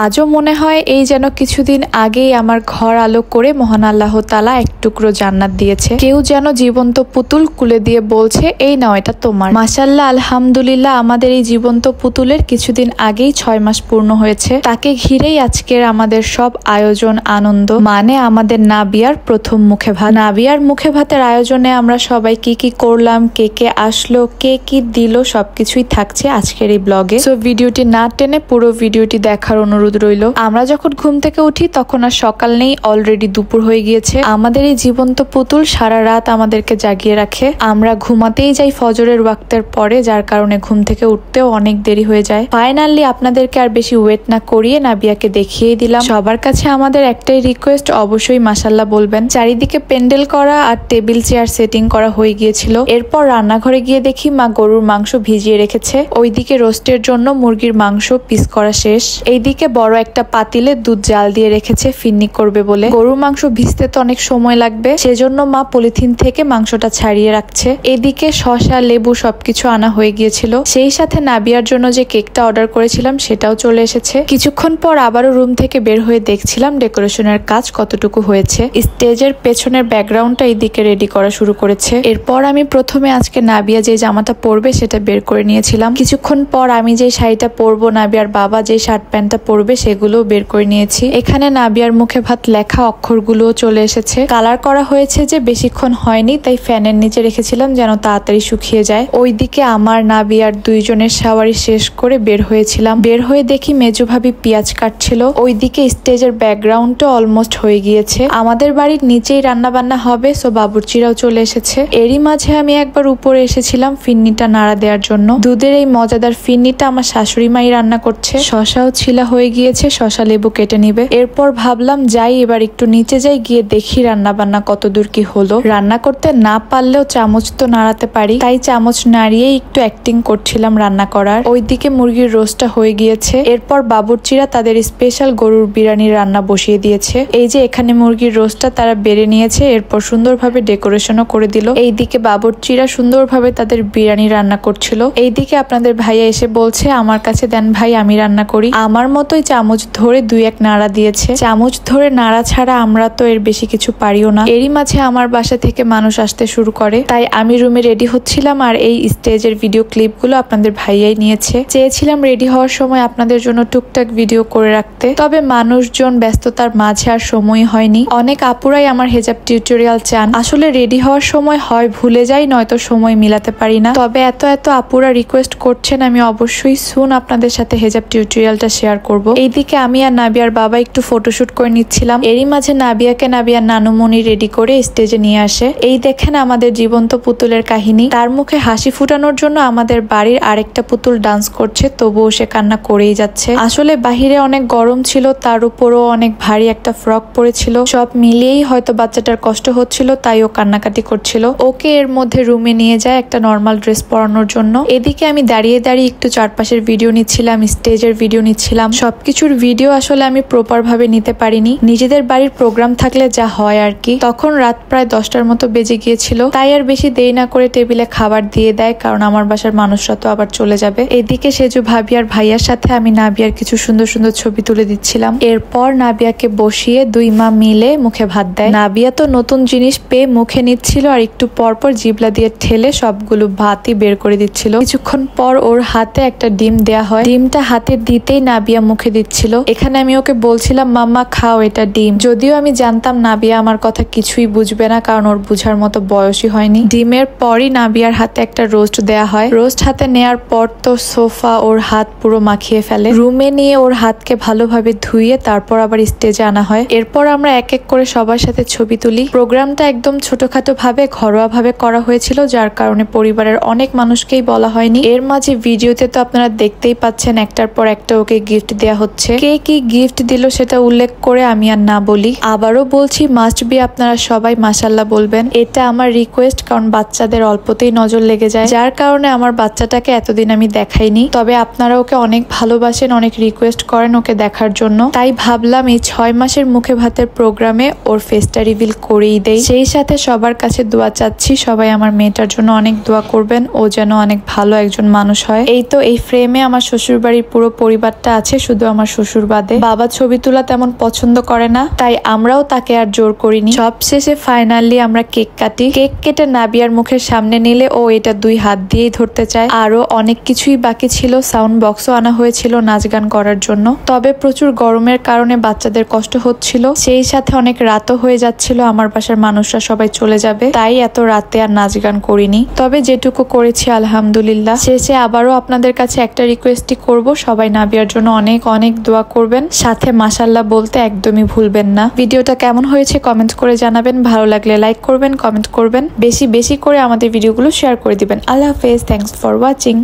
আজও মনে হয় এই যেন কিছুদিন আগেই আমার ঘর আলো করে মহান আল্লাহ তাআলা এক টুকরো জান্নাত দিয়েছে। কেউ যেন জীবন্ত পুতুল কুলে দিয়ে বলছে এই নাও এটা তোমার। মাশাআল্লাহ, আলহামদুলিল্লাহ, আমাদের এই জীবন্ত পুতুলের কিছুদিন আগেই 6 মাস পূর্ণ হয়েছে। তাকে ঘিরেই আজকের আমাদের সব আয়োজন, আনন্দ, মানে আমাদের নাবিয়ার প্রথম মুখে ভাত। নাবিয়ার মুখে ভাতের আয়োজনে আমরা সবাই কি কি করলাম, কে কে আসলো, কে কি দিল, সবকিছুই থাকছে আজকের এই ব্লগে। সো ভিডিওটি না টেনে পুরো ভিডিওটি দেখার অনুরোধ রইল। আমরা যখন ঘুম থেকে উঠি তখন আর সকাল নেই, অলরেডি দুপুর হয়ে গিয়েছে। আমাদের এই জীবন্ত পুতুল সারা রাত আমাদেরকে জাগিয়ে রাখে। আমরা ঘুমাতেই যাই ফজরের ওয়াক্তের পরে, যার কারণে ঘুম থেকে উঠতেও অনেক দেরি হয়ে যায়। ফাইনালি আপনাদেরকে আর বেশি ওয়েট না করিয়ে নাবিয়াকে দেখিয়ে দিলাম। সবার কাছে আমাদের একটাই রিকোয়েস্ট, অবশ্যই মাশাআল্লাহ বলবেন। চারিদিকে পেন্ডেল করা আর টেবিল চেয়ার সেটিং করা হয়ে গিয়েছিল। এরপর রান্নাঘরে গিয়ে দেখি মা গরুর মাংস ভিজিয়ে রেখেছে। ওইদিকে রোস্টের জন্য মুরগির মাংস পিস করা শেষ। এইদিকে বড় একটা পাতিলে দুধ জাল দিয়ে রেখেছে ফিন্নি করবে বলে। গরুর মাংস ভিজতে তো অনেক সময় লাগবে, সেজন্য মা পলিথিন থেকে মাংসটা ছাড়িয়ে রাখছে। এদিকে শসা, লেবু সবকিছু আনা হয়ে গিয়েছিল। সেই সাথে নাবিয়ার জন্য যে কেকটা অর্ডার করেছিলাম সেটাও চলে এসেছে। কিছুক্ষণ পর আবারও রুম থেকে বের হয়ে দেখছিলাম ডেকোরেশনের কাজ কতটুকু হয়েছে। স্টেজের পেছনের ব্যাকগ্রাউন্ডটা এইদিকে রেডি করা শুরু করেছে। এরপর আমি প্রথমে আজকে নাবিয়া যে জামাটা পরবে সেটা বের করে নিয়েছিলাম। কিছুক্ষণ পর আমি যে শাড়িটা পরবো, নাবিয়ার বাবা যে শার্ট প্যান্টটা পরবে, সেগুলোও বের করে নিয়েছি। এখানে নাবিয়ার মুখে ভাত লেখা অক্ষরগুলোও চলে এসেছে। কালার করা হয়েছে যে বেশিক্ষণ হয়নি, তাই ফ্যানের নিচে রেখেছিলাম যেন তাড়াতাড়ি শুকিয়ে যায়। ওইদিকে আমার নাবিয়ার দুইজনের শাওয়ারি শেষ করে বের হয়েছিলাম। বের হয়ে দেখি মেজু ভাবি পেঁয়াজ কাটছিল। ওইদিকে স্টেজের ব্যাকগ্রাউন্ডটা অলমোস্ট হয়ে গিয়েছে। আমাদের বাড়ির নিচেই রান্না বান্না হবে, সো বাবুর্চিরাও চলে এসেছে। এরই মাঝে আমি একবার উপরে এসেছিলাম ফিন্নিটা নাড়া দেওয়ার জন্য। দুধের এই মজাদার ফিন্নিটা আমার শাশুড়ি মাই রান্না করছে। শশাও ছিলা হয়ে গিয়েছে, শশা লেবু কেটে নিবে। এরপর ভাবলাম যাই এবার একটু নিচে যাই, গিয়ে দেখি রান্না বান্না কতদূর কি হলো। রান্না করতে না পারলেও চামচ তো নাড়াতে পারি, তাই চামচ নাড়িয়ে একটু অ্যাক্টিং করছিলাম রান্না করার। ওইদিকে মুরগির রোস্টটা হয়ে গিয়েছে। এরপর বাবুর্চিরা তাদের স্পেশাল গরুর বিরিয়ানির রান্না বসিয়ে দিয়েছে। এই যে এখানে মুরগির রোস্টটা তারা বেড়ে নিয়েছে, এরপর সুন্দরভাবে ডেকোরেশনও করে দিল। এইদিকে বাবুর্চিরা সুন্দরভাবে তাদের বিরিয়ানি রান্না করছিল। এইদিকে আপনাদের ভাইয়া এসে বলছে আমার কাছে দেন ভাই, আমি রান্না করি। আমার মতোই চামচ ধরে 2-1 নাড়া দিয়েছে। চামচ ধরে নাড়া ছাড়া আমরা তো এর বেশি কিছু পারিও না। এরই মাঝে আমার বাসা থেকে মানুষ আসতে শুরু করে, তাই আমি রুমে রেডি হচ্ছিলাম আর এই স্টেজের ভিডিও ক্লিপগুলো আপনাদের ভাইয়াই নিয়েছে। চেয়েছিলাম রেডি হওয়ার সময় আপনাদের জন্য টুকটাক ভিডিও করে রাখতে, তবে মানুষজন ব্যস্ততার মাঝে আর সময় হয়নি। অনেক আপুরাই আমার হেজাব টিউটোরিয়াল চান। আসলে রেডি হওয়ার সময় হয় ভুলে যাই, নয়তো সময় মিলাতে পারি না। তবে এত আপুরা রিকোয়েস্ট করছেন, আমি অবশ্যই সুন আপনাদের সাথে হেজাব টিউটোরিয়ালটা শেয়ার করব। এইদিকে আমি আর নাবিয়ার বাবা একটু ফটোশুট করে নিচ্ছিলাম। এরই মাঝে নাবিয়াকে নাবিয়ার নানুমণি রেডি করে স্টেজে নিয়ে আসে। এই দেখেন আমাদের জীবন্ত পুতুলের কাহিনী। তার মুখে হাসি ফুটানোর জন্য আমাদের বাড়ির আরেকটা পুতুল ডান্স করছে, তবুও সে কান্না করেই যাচ্ছে। আসলে বাহিরে অনেক গরম ছিল, তার উপরও অনেক ভারী একটা ফ্রক পরেছিল। সব মিলিয়েই হয়তো বাচ্চাটার কষ্ট হচ্ছিল, তাই ও কান্নাকাটি করছিল। ওকে এর মধ্যে রুমে নিয়ে যায় একটা নর্মাল ড্রেস পরানোর জন্য। এদিকে আমি দাঁড়িয়ে দাঁড়িয়ে একটু চারপাশের ভিডিও নিচ্ছিলাম, স্টেজের ভিডিও নিচ্ছিলাম। সবকিছুর ভিডিও আসলে আমি প্রপার ভাবে নিতে পারিনি। নিজেদের বাড়ির প্রোগ্রাম থাকলে যা হয় আর কি। তখন রাত প্রায় 10টার মতো বেজে গিয়েছিল, তাই আর বেশি দেরি না করে টেবিলে খাবার দিয়ে দেয়, কারণ আমার বাসার মানুষরা তো আবার চলে যাবে। এদিকে সেজু ভাবি আর ভাইয়ার সাথে আমি নাবিয়ার কিছু সুন্দর সুন্দর ছবি তুলে দিচ্ছিলাম। এরপর নাবিয়াকে বসিয়ে 2 মা মিলে মুখে ভাত দেয়। নাবিয়া তো নতুন জিনিস পেয়ে মুখে নিচ্ছিল আর একটু পরপর জিবলা দিয়ে ঠেলে সবগুলো ভাতই বের করে দিচ্ছিল। কিছুক্ষণ পর ওর হাতে একটা ডিম দেয়া হয়। ডিমটা হাতে দিতেই নাবিয়া মুখে দিচ্ছিল। এখানে আমি ওকে বলছিলাম মাম্মা খাও, এটা ডিম। যদিও আমি জানতাম নাবিয়া আমার কথা কিছুই বুঝবে না, কারণ ওর বুঝার মতো বয়সই হয়নি। ডিমের পরই নাবিয়ার হাতে একটা রোস্ট দেয়া হয়। রোস্ট হাতে নেয়ার পর তো সোফা ওর হাত পুরো মাখিয়ে ফেলে। রুমে নিয়ে ওর হাতকে ভালোভাবে ধুইয়ে তারপর আবার স্টেজে আনা হয়। এরপর আমরা এক এক করে সবার সাথে ছবি তুলি। প্রোগ্রামটা একদম ছোটখাটো ভাবে, ঘরোয়া ভাবে করা হয়েছিল, যার কারণে পরিবারের অনেক মানুষকেই বলা হয়নি। এর মাঝে ভিডিওতে তো আপনারা দেখতেই পাচ্ছেন একটার পর একটা ওকে গিফট দেয়া হচ্ছে। কে কি গিফট দিল সেটা উল্লেখ করে আমি আর না বলি। আবারও বলছি, মাস্ট বি আপনারা সবাই মাশাআল্লাহ বলবেন। এটা আমার রিকোয়েস্ট, কারণ বাচ্চাদের অল্পতেই নজর লেগে যায়, যার কারণে আমার বাচ্চাটাকে এতদিন আমি দেখাইনি। তবে আপনারা ওকে অনেক ভালোবাসেন, অনেক রিকোয়েস্ট করেন ওকে দেখার জন্য, তাই ভাবলাম এই 6 মাসের মুখে ভাতের প্রোগ্রামে ওর ফেসটা রিভিল করেই দেই। সেই সাথে সবার কাছে দোয়া চাচ্ছি, সবাই আমার মেয়েটার জন্য অনেক দোয়া করবেন, ও যেন অনেক ভালো একজন মানুষ হয়। এই তো এই ফ্রেমে আমার শ্বশুর বাড়ির পুরো পরিবারটা আছে, শুধু আমার শ্বশুর বাদে। বাবা ছবি তোলা তেমন পছন্দ করে না, তাই আমরাও তাকে আর জোর করিনি। সব শেষে ফাইনালি আমরা কেক কাটি। কেক কেটে নাবিয়ার মুখের সামনে নিলে ও এটা 2 হাত দিয়েই ধরতে চায়। আরো অনেক কিছুই বাকি ছিল, সাউন্ড বক্সও আনা হয়েছিল নাচ গান করার জন্য। তবে প্রচুর গরমের কারণে বাচ্চাদের কষ্ট হচ্ছিল, সেই সাথে অনেক রাতও হয়ে যাচ্ছিল, আমার বাসার মানুষরা সবাই চলে যাবে, তাই এত রাতে আর নাচ গান করিনি। তবে যেটুকু করেছি আলহামদুলিল্লাহ। শেষে আবারও আপনাদের কাছে একটা রিকোয়েস্টই করব, সবাই নাবিয়ার জন্য অনেক অনেক দোয়া করবেন, সাথে মাশাআল্লাহ বলতে একদমই ভুলবেন না। ভিডিওটা কেমন হয়েছে কমেন্ট করে জানাবেন, ভালো লাগলে লাইক করবেন, কমেন্ট করবেন, বেশি বেশি করে আমাদের ভিডিওগুলো শেয়ার করে দিবেন। আল্লাহ হাফেজ, থ্যাঙ্কস ফর ওয়াচিং।